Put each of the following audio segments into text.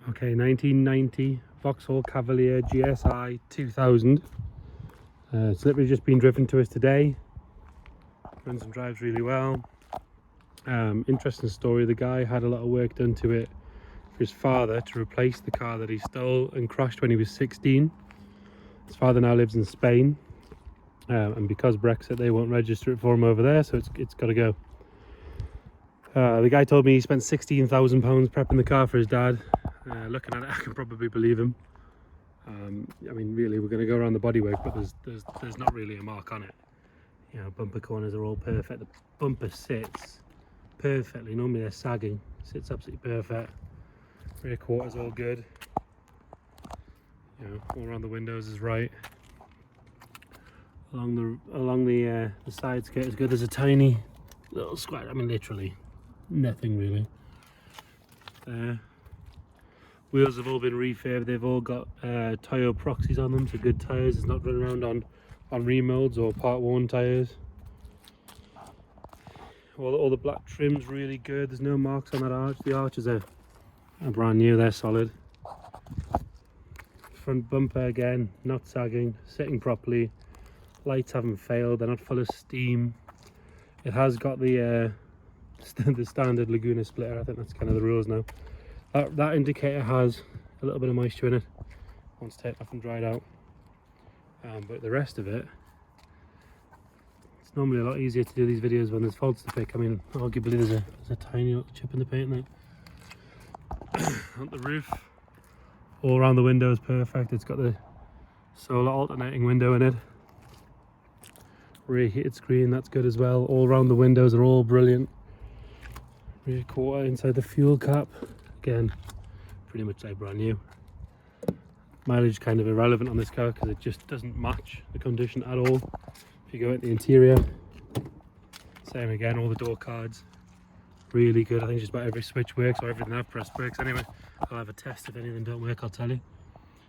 Okay, 1990 Vauxhall Cavalier GSI 2000. It's literally just been driven to us today. Runs and drives really well. Interesting story, the guy had a lot of work done to it for his father to replace the car that he stole and crashed when he was 16. His father now lives in Spain, and because Brexit they won't register it for him over there, so it's got to go. The guy told me he spent £16,000 prepping the car for his dad. Looking at it, I can probably believe him. I mean, really, we're going to go around the bodywork, but there's not really a mark on it. You know, bumper corners are all perfect. The bumper sits perfectly. Normally they're sagging. Sits absolutely perfect. Rear quarters all good. You know, all around the windows is right. Along the side skirt is good. There's a tiny little scratch. I mean, literally nothing really. There. Wheels have all been refurbed. They've all got tyre proxies on them, so good tyres. It's not running around on remolds or part worn tyres. All the black trim's really good. There's no marks on that arch. The arches are brand new. They're solid. Front bumper again, not sagging, sitting properly. Lights haven't failed. They're not full of steam. It has got the standard Laguna splitter. I think that's kind of the rules now. That indicator has a little bit of moisture in it once taken off and dried out, but the rest of it, it's normally a lot easier to do these videos when there's faults to pick. I mean, arguably there's a tiny little chip in the paint there. On the roof, all around the window is perfect. It's got the solar alternating window in it. Rear heated screen, that's good as well. All around the windows are all brilliant. Rear quarter inside the fuel cap. Again, pretty much like brand new. Mileage is kind of irrelevant on this car because it just doesn't match the condition at all. If you go at the interior, same again, all the door cards, really good. I think just about every switch works, or everything I've pressed works anyway. I'll have a test if anything don't work, I'll tell you.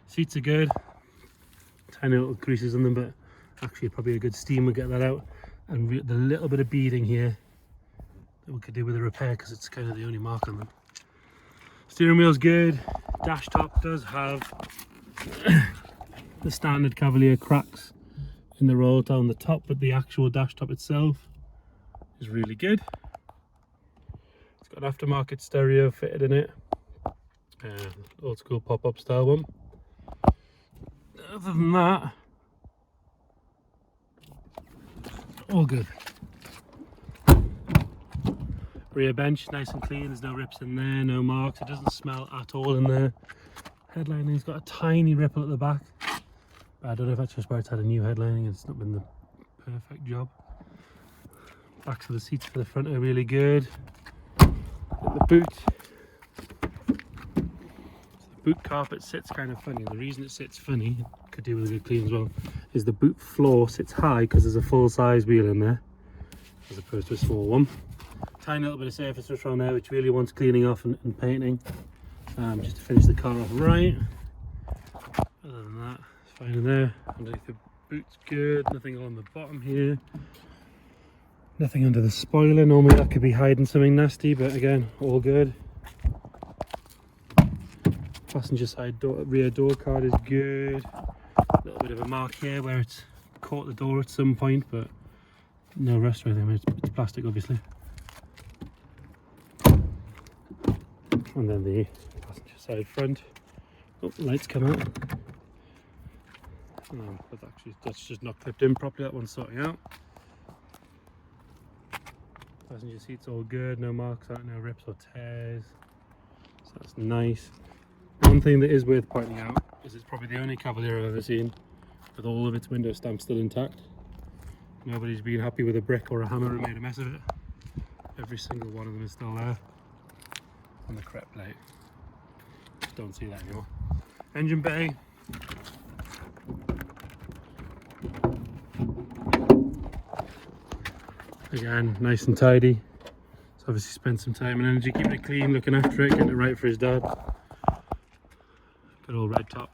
Seats are good, tiny little creases on them, but actually probably a good steam will get that out. And the little bit of beading here that we could do with a repair because it's kind of the only mark on them. Steering wheel's good. Dash top does have the standard Cavalier cracks in the roll down the top, but the actual dash top itself is really good. It's got an aftermarket stereo fitted in it, old school pop-up style one. Other than that, all good. Rear bench nice and clean, there's no rips in there, no marks, it doesn't smell at all in there. Headlining's got a tiny ripple at the back, but I don't know if that's just where it's had a new headlining and it's not been the perfect job. Backs of the seats for the front are really good. The boot, the boot carpet sits kind of funny. The reason it sits funny, could do with a good clean as well, is the boot floor sits high because there's a full size wheel in there as opposed to a small one. Tiny little bit of surface rust around there which really wants cleaning off and painting, just to finish the car off right. Other than that, it's fine in there. Underneath the boot's good, nothing along the bottom here, nothing under the spoiler. Normally that could be hiding something nasty, but again, all good. Passenger side rear door card is good. A little bit of a mark here where it's caught the door at some point, but no rust or anything. I mean, it's plastic obviously. And then the passenger side front. Oh, lights come out. But actually that's just not clipped in properly, that one's sorting out. Passenger seats all good, no marks on it, no rips or tears. So that's nice. One thing that is worth pointing out is it's probably the only Cavalier I've ever seen with all of its window stamps still intact. Nobody's been happy with a brick or a hammer and made a mess of it. Every single one of them is still there. On the crep plate, just don't see that anymore. Engine bay, again nice and tidy. It's obviously spent some time and energy keeping it clean, looking after it, getting it right for his dad. Good old red top.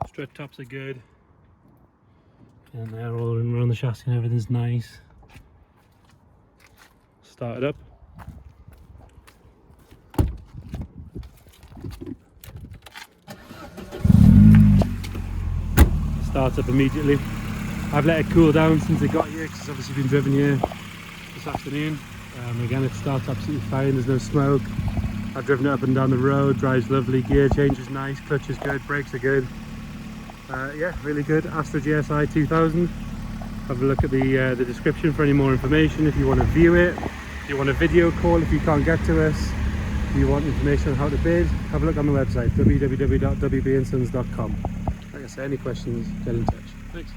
Strut tops are good, and they're all around the chassis and everything's nice. Start it up. starts up immediately. I've let it cool down since it got here because it's obviously been driven here this afternoon. Again, it starts absolutely fine, there's no smoke. I've driven it up and down the road, drives lovely, gear change is nice, clutch is good, brakes are good. Yeah, really good. Astra GSI 2000. Have a look at the description for any more information if you want to view it, if you want a video call if you can't get to us, if you want information on how to bid, have a look on the website www.wbandsons.com. Like I say, any questions, get in touch. Thanks.